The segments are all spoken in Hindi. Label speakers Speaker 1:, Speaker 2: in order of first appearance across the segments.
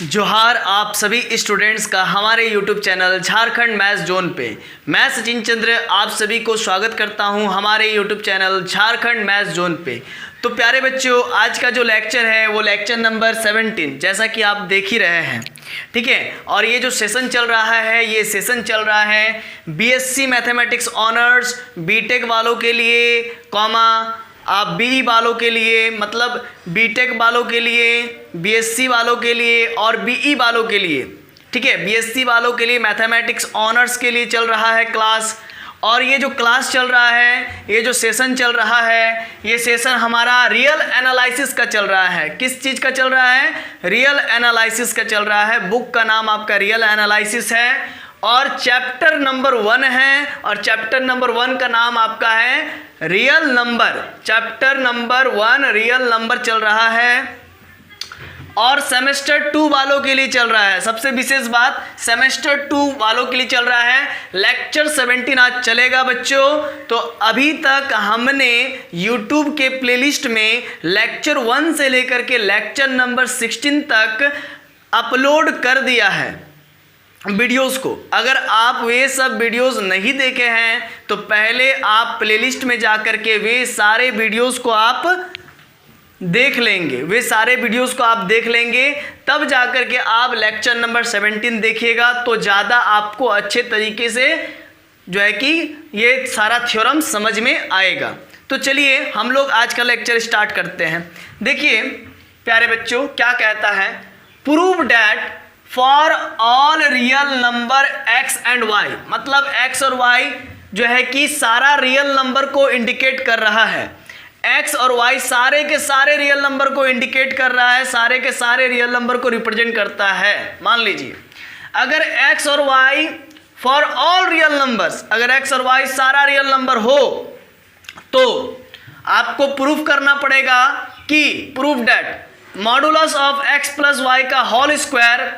Speaker 1: जोहार आप सभी स्टूडेंट्स का हमारे YouTube channel Jharkhand maths zone पे। मैं सचिन चंद्र आप सभी को स्वागत करता हूं हमारे YouTube channel Jharkhand maths zone पे। तो प्यारे बच्चों, आज का जो लेक्चर है वो लेक्चर नंबर 17 जैसा कि आप देख ही रहे हैं, ठीक है। और ये जो सेशन चल रहा है ये सेशन चल रहा है BSc मैथमेटिक्स ऑनर्स बीटेक वालों के लिए, आप BE वालों के लिए, मतलब बीटेक वालों के लिए, BSc वालों के लिए और BE वालों के लिए, ठीक है। BSc वालों के लिए मैथमेटिक्स ऑनर्स के लिए चल रहा है क्लास। और ये जो क्लास चल रहा है, ये जो सेशन चल रहा है, ये सेशन हमारा रियल एनालिसिस का चल रहा है। किस चीज़ का चल रहा है? रियल एनालिसिस का चल रहा है। बुक का नाम आपका रियल एनालिसिस है और चैप्टर नंबर 1 है, और चैप्टर नंबर 1 का नाम आपका है real number. Chapter number 1 real number चल रहा है और सेमेस्टर 2 वालों के लिए चल रहा है। सबसे विशेष बात, सेमेस्टर 2 वालों के लिए चल रहा है। लेक्चर 17 आज चलेगा बच्चों। तो अभी तक हमने YouTube के प्लेलिस्ट में लेक्चर 1 से लेकर के लेक्चर नंबर 16 तक अपलोड कर दिया है वीडियोस को। अगर आप वे सब वीडियोस नहीं देखे हैं तो पहले आप प्लेलिस्ट में जाकर के वे सारे वीडियोस को आप देख लेंगे, वे सारे वीडियोस को आप देख लेंगे, तब जाकर के आप लेक्चर नंबर 17 देखिएगा तो ज़्यादा आपको अच्छे तरीके से जो है कि ये सारा थ्योरम समझ में आएगा। तो चलिए हम लोग आज का लेक्चर स्टार्ट करते हैं। देखिए प्यारे बच्चों, क्या कहता है, prove that for all real number x and y, मतलब x और y जो है कि सारा रियल नंबर को इंडिकेट कर रहा है। x और y सारे के सारे रियल नंबर को इंडिकेट कर रहा है, सारे के सारे रियल नंबर को रिप्रेजेंट करता है। मान लीजिए अगर x और y for all real numbers, अगर x और y सारा रियल नंबर हो तो आपको प्रूफ करना पड़ेगा कि proof that modulus of x plus y का होल स्क्वायर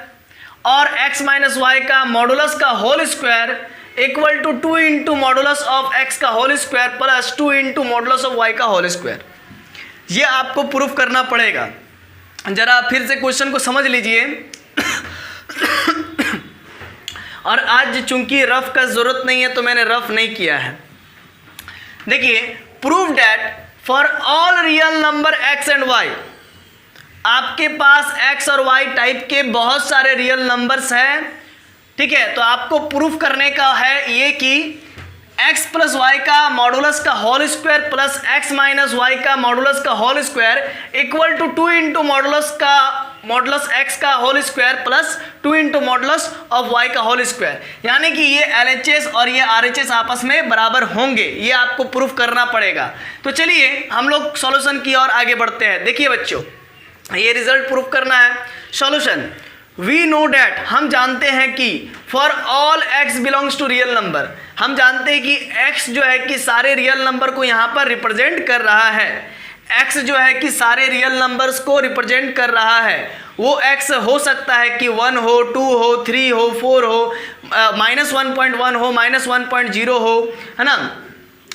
Speaker 1: और x माइनस वाई का मॉडुलस का whole square equal to 2 into modulus of x का whole square plus 2 into modulus of y का होल स्क्वायर। ये आपको प्रूफ करना पड़ेगा। जरा फिर से क्वेश्चन को समझ लीजिए। और आज चूंकि रफ का जरूरत नहीं है तो मैंने रफ नहीं किया है। देखिए, proof that for all real number x and y, आपके पास x और y टाइप के बहुत सारे रियल नंबर्स हैं, ठीक है। तो आपको प्रूफ करने का है ये कि x प्लस वाई का मॉडुलस का whole square plus x minus y का मॉडुलस का whole square equal to 2 into modulus x का whole square plus 2 into modulus of y का होल स्क्वायर, यानी कि ये LHS और ये RHS आपस में बराबर होंगे। ये आपको प्रूफ करना पड़ेगा। तो चलिए हम लोग सॉल्यूशन की ओर आगे बढ़ते हैं। देखिए बच्चों, ये रिजल्ट प्रूफ करना है। सॉल्यूशन, वी नो डैट, हम जानते हैं कि for all x belongs to real number, हम जानते हैं कि x जो है कि सारे रियल नंबर को यहाँ पर रिप्रेजेंट कर रहा है। x जो है कि सारे रियल नंबर्स को रिप्रेजेंट कर रहा है। वो x हो सकता है कि 1 हो, 2 हो, 3 हो, 4 हो, -1.1 हो, -1.0 हो, है ना।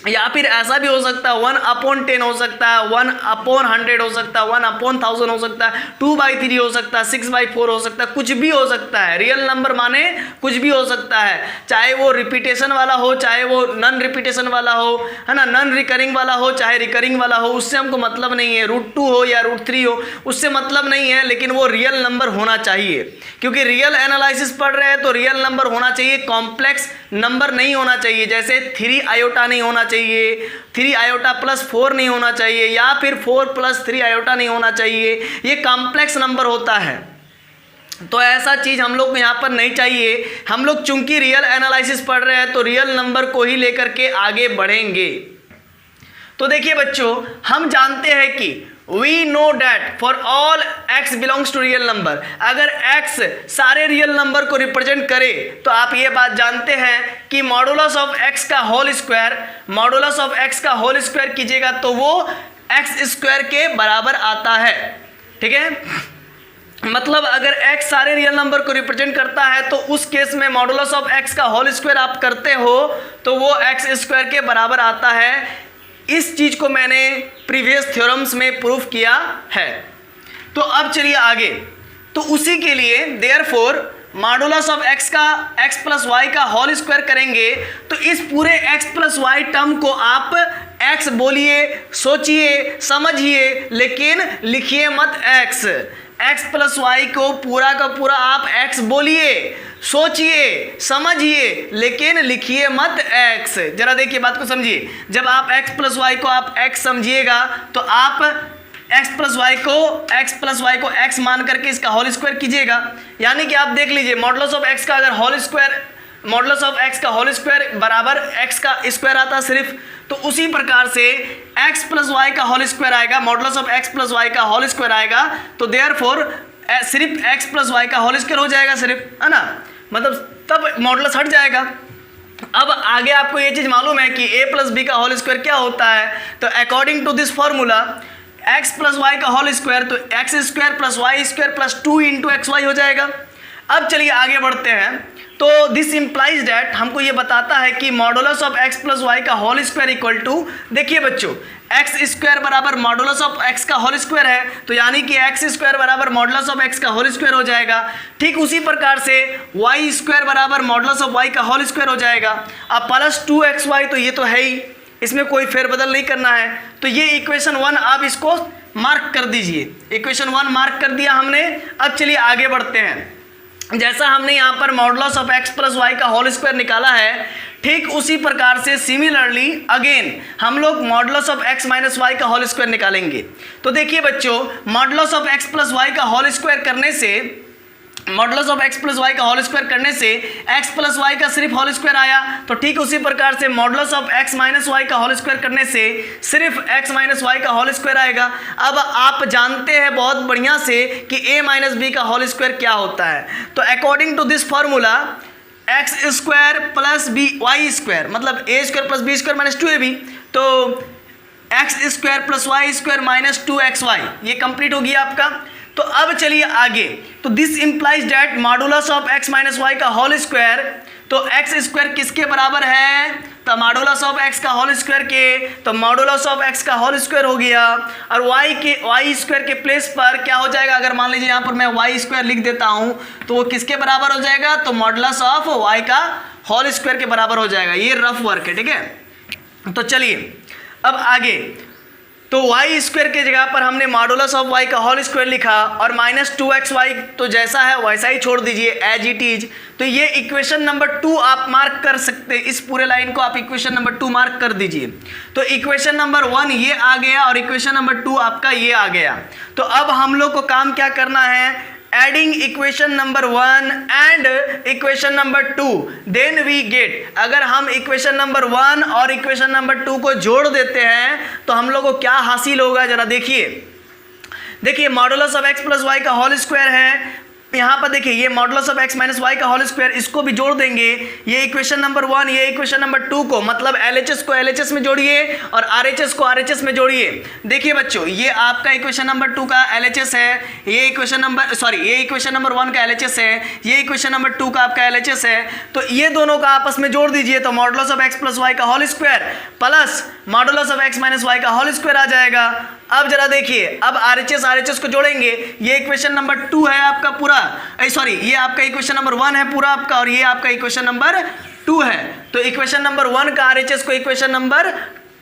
Speaker 1: या फिर ऐसा भी हो सकता है 1/10 हो सकता है, 1/100 हो सकता है, 1/1000 हो सकता है, 2/3 हो सकता है, 6/4 हो सकता है, कुछ भी हो सकता है। रियल नंबर माने कुछ भी हो सकता है, चाहे वो रिपीटेशन वाला हो, चाहे वो नॉन रिपीटेशन वाला हो, है ना, नॉन रिकरिंग वाला हो, चाहे रिकरिंग वाला हो, उससे हमको मतलब नहीं है। √2 हो या √3 हो, उससे मतलब नहीं है, लेकिन वो रियल नंबर होना चाहिए। क्योंकि रियल एनालिसिस पढ़ रहे हैं तो रियल नंबर होना चाहिए, कॉम्प्लेक्स नंबर नहीं होना चाहिए। जैसे 3 आयोटा नहीं होना चाहिए, 3 आयोटा प्लस 4 नहीं होना चाहिए, या फिर 4 प्लस 3 आयोटा नहीं होना चाहिए। ये कॉम्प्लेक्स नंबर होता है, तो ऐसा चीज़ हम लोग को यहाँ पर नहीं चाहिए। हम लोग चूंकि रियल एनालिसिस पढ़ रहे हैं तो रियल नंबर को ही लेकर के आगे बढ़ेंगे। तो देखिए बच्चों, हम जानते हैं कि we know that for all x belongs to real number, अगर x सारे रियल नंबर को रिप्रेजेंट करे तो आप ये बात जानते हैं कि मॉडुलस ऑफ x का whole square, modulus of x का होल स्क्वायर कीजिएगा तो वो x स्क्वायर के बराबर आता है, ठीक है। मतलब अगर x सारे रियल नंबर को रिप्रेजेंट करता है तो उस केस में मॉडुलस ऑफ x का होल स्क्वायर आप करते हो तो वो x स्क्वायर के बराबर आता है। इस चीज़ को मैंने प्रीवियस थ्योरम्स में प्रूफ किया है। तो अब चलिए आगे। तो उसी के लिए देयरफॉर मॉडुलस ऑफ x का x प्लस वाई का होल स्क्वायर करेंगे तो इस पूरे x प्लस वाई टर्म को आप x बोलिए, सोचिए, समझिए, लेकिन लिखिए मत x प्लस वाई को पूरा का पूरा आप x बोलिए, सोचिए, समझिए, लेकिन लिखिए मत x। जरा देखिए बात को समझिए। जब आप x प्लस वाई को आप x समझिएगा तो आप x प्लस वाई को x मान करके इसका होल स्क्वायर कीजिएगा। यानी कि आप देख लीजिए मॉडुलस ऑफ x का अगर whole square, modulus of x का होल स्क्वायर बराबर x का स्क्वायर आता सिर्फ, तो उसी प्रकार से x प्लस वाई का होल स्क्वायर आएगा, modulus of x plus y का होल स्क्वायर आएगा। तो देयरफॉर सिर्फ x प्लस वाई का होल स्क्वायर हो जाएगा सिर्फ, है ना, मतलब तब मॉडुलस हट जाएगा। अब आगे आपको ये चीज़ मालूम है कि a प्लस बी का होल स्क्वायर क्या होता है। तो according to this formula x plus y का होल स्क्वायर तो x square plus y square plus 2 into x y हो जाएगा। अब चलिए आगे बढ़ते हैं। तो दिस इम्प्लाइज डैट, हमको ये बताता है कि modulus of x plus y का होल स्क्वायर इक्वल टू, देखिए बच्चों, एक्स स्क्वायर बराबर मॉडुलस ऑफ x का होल स्क्वायर है, तो यानी कि एक्स स्क्वायर बराबर मॉडुलस ऑफ x का होल स्क्वायर हो जाएगा। ठीक उसी प्रकार से y स्क्वायर बराबर मॉडुलस ऑफ y का होल स्क्वायर हो जाएगा। अब प्लस 2xy तो ये तो है ही, इसमें कोई फेरबदल नहीं करना है। तो ये इक्वेशन 1 आप इसको मार्क कर दीजिए। इक्वेशन 1 मार्क कर दिया हमने। अब चलिए आगे बढ़ते हैं। जैसा हमने यहाँ पर modulus of x plus y का होल स्क्वायर निकाला है, ठीक उसी प्रकार से सिमिलरली अगेन हम लोग modulus of x minus y का होल स्क्वायर निकालेंगे। तो देखिए बच्चों, modulus of x plus y का होल स्क्वायर करने से, modulus of x plus y का होल स्क्वायर करने से x प्लस वाई का सिर्फ होल स्क्वायर आया। तो ठीक उसी प्रकार से modulus of x minus y का होल स्क्वायर करने से सिर्फ x माइनस वाई का होल स्क्वायर आएगा। अब आप जानते हैं बहुत बढ़िया से कि a माइनस बी का होल स्क्वायर क्या होता है। तो according to this formula x square plus b y square मतलब a square plus b square minus 2ab, तो x square plus y square minus 2xy, ये कंप्लीट हो गया आपका। तो अब चलिए आगे। तो this implies that modulus of x minus y का होल स्क्वायर, तो x स्क्वायर किसके बराबर है, तो मॉडुलस ऑफ x का होल स्क्वायर के, तो मॉडुलस ऑफ x का होल स्क्वायर हो गया। और y स्क्वायर के प्लेस पर क्या हो जाएगा, अगर मान लीजिए यहाँ पर मैं y स्क्वायर लिख देता हूँ तो वो किसके बराबर हो जाएगा, तो मॉडुलस ऑफ y का होल स्क्वायर के बराबर हो जाएगा। ये रफ वर्क है, ठीक है। तो चलिए अब आगे। तो y स्क्वायर के जगह पर हमने मॉडुलस ऑफ y का होल स्क्वायर लिखा और माइनस 2xy तो जैसा है वैसा ही छोड़ दीजिए एज इट इज। तो ये इक्वेशन नंबर 2 आप मार्क कर सकते हैं, इस पूरे लाइन को आप इक्वेशन नंबर 2 मार्क कर दीजिए। तो इक्वेशन नंबर 1 ये आ गया और इक्वेशन नंबर 2 आपका ये आ गया। तो अब हम लोग को काम क्या करना है, adding equation number 1 and equation number 2 then we get. अगर हम इक्वेशन नंबर 1 और इक्वेशन नंबर 2 को जोड़ देते हैं तो हम लोग को क्या हासिल होगा, जरा देखिए modulus of x plus y का होल स्क्वायर है। यहाँ पर देखिए ये modulus of x minus y का होल स्क्वायर, इसको भी जोड़ देंगे। ये इक्वेशन नंबर 1 ये इक्वेशन नंबर 2 को, मतलब LHS को LHS में जोड़िए और RHS को RHS में जोड़िए। देखिए बच्चों, ये आपका इक्वेशन नंबर 2 का LHS है, ये इक्वेशन नंबर 1 का LHS है, ये इक्वेशन नंबर 2 का आपका LHS है। तो ये दोनों का आपस में जोड़ दीजिए तो modulus of x plus y का whole square plus modulus of x minus y का होल स्क्वायर आ जाएगा। अब जरा देखिए, अब RHS को जोड़ेंगे। ये इक्वेशन नंबर 2 है आपका पूरा, ये आपका इक्वेशन नंबर 1 है पूरा आपका, और ये आपका इक्वेशन नंबर 2 है। तो इक्वेशन नंबर 1 का RHS को इक्वेशन नंबर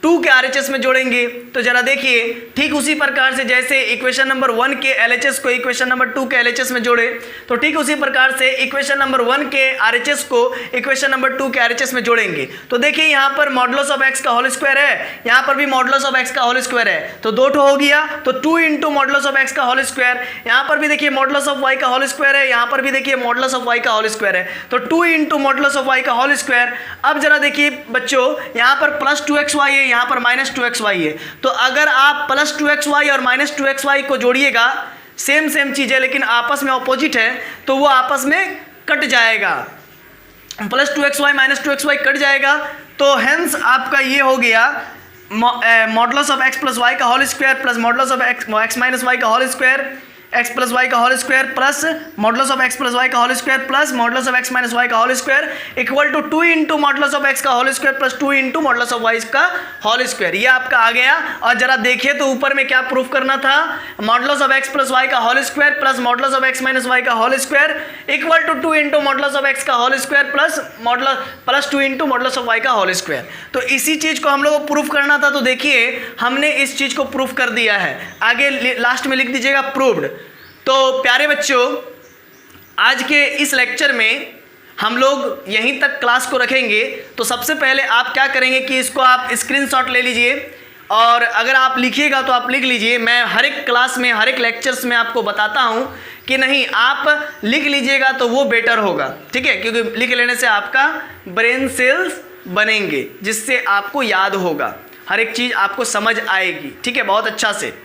Speaker 1: 2 के RHS में जोड़ेंगे। तो जरा देखिए, ठीक उसी प्रकार से जैसे इक्वेशन नंबर 1 के LHS को इक्वेशन नंबर 2 के LHS में जोड़े, तो ठीक उसी प्रकार से इक्वेशन नंबर 1 के RHS को इक्वेशन नंबर 2 के RHS में जोड़ेंगे। तो देखिए यहाँ पर मॉडुलस ऑफ x का होल स्क्वायर है, यहाँ पर भी मॉडुलस ऑफ x का होल स्क्वायर है, तो 2 हो गया। तो 2 इंटू मॉडुलस ऑफ x का होल स्क्वायर, यहाँ पर भी देखिए मॉडुलस ऑफ y का होल स्क्वायर है, यहाँ पर भी देखिए मॉडुलस ऑफ y का होल स्क्वायर है, तो 2 इंटू मॉडुलस ऑफ y का होल स्क्वायर। अब जरा देखिए बच्चों, यहाँ पर प्लस 2xy है, यहाँ पर माइनस 2xy है। तो अगर आप प्लस 2xy और माइनस 2xy को जोड़िएगा, सेम चीज़ है लेकिन आपस में ऑपोजिट है, तो वो आपस में कट जाएगा। Plus 2xy minus 2xy cut जाएगा। तो हेंस आपका ये हो गया modulus of x plus y का whole square plus modulus of x minus y का whole square. X plus y का whole square plus modulus of x plus y का whole square plus modulus of x minus y का whole square equal to 2 into modulus of x का whole square plus 2 into modulus of y का होल स्क्वायर। ये आपका आ गया। और जरा देखिए तो ऊपर में क्या प्रूफ करना था, modulus of x plus y का whole square plus modulus of x minus y का whole square equal to 2 into modulus of x का whole square plus 2 into modulus of y का होल स्क्वायर। तो इसी चीज को हम लोग को प्रूफ करना था। तो देखिए हमने इस चीज को प्रूफ कर दिया है। आगे लास्ट में लिख दीजिएगा प्रूव्ड। तो प्यारे बच्चों, आज के इस लेक्चर में हम लोग यहीं तक क्लास को रखेंगे। तो सबसे पहले आप क्या करेंगे कि इसको आप स्क्रीनशॉट ले लीजिए और अगर आप लिखिएगा तो आप लिख लीजिए। मैं हर एक क्लास में हर एक लेक्चर्स में आपको बताता हूं कि नहीं, आप लिख लीजिएगा तो वो बेटर होगा, ठीक है, क्योंकि लिख लेने से आपका ब्रेन सेल्स बनेंगे जिससे आपको याद होगा, हर एक चीज़ आपको समझ आएगी, ठीक है, बहुत अच्छा से।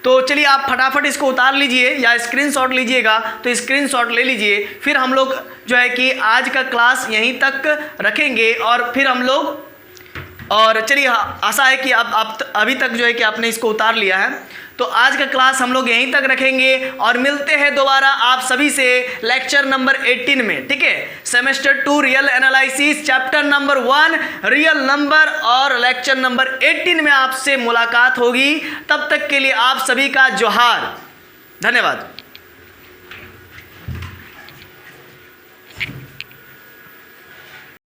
Speaker 1: तो चलिए आप फटाफट इसको उतार लीजिए या स्क्रीनशॉट लीजिएगा तो स्क्रीनशॉट ले लीजिए। फिर हम लोग जो है कि आज का क्लास यहीं तक रखेंगे और फिर हम लोग, और चलिए आशा है कि आप अभी तक जो है कि आपने इसको उतार लिया है। तो आज का क्लास हम लोग यहीं तक रखेंगे और मिलते हैं दोबारा आप सभी से लेक्चर नंबर 18 में, ठीक है, semester 2 real analysis chapter number 1 real number और लेक्चर नंबर 18 में आपसे मुलाकात होगी। तब तक के लिए आप सभी का जोहार, धन्यवाद।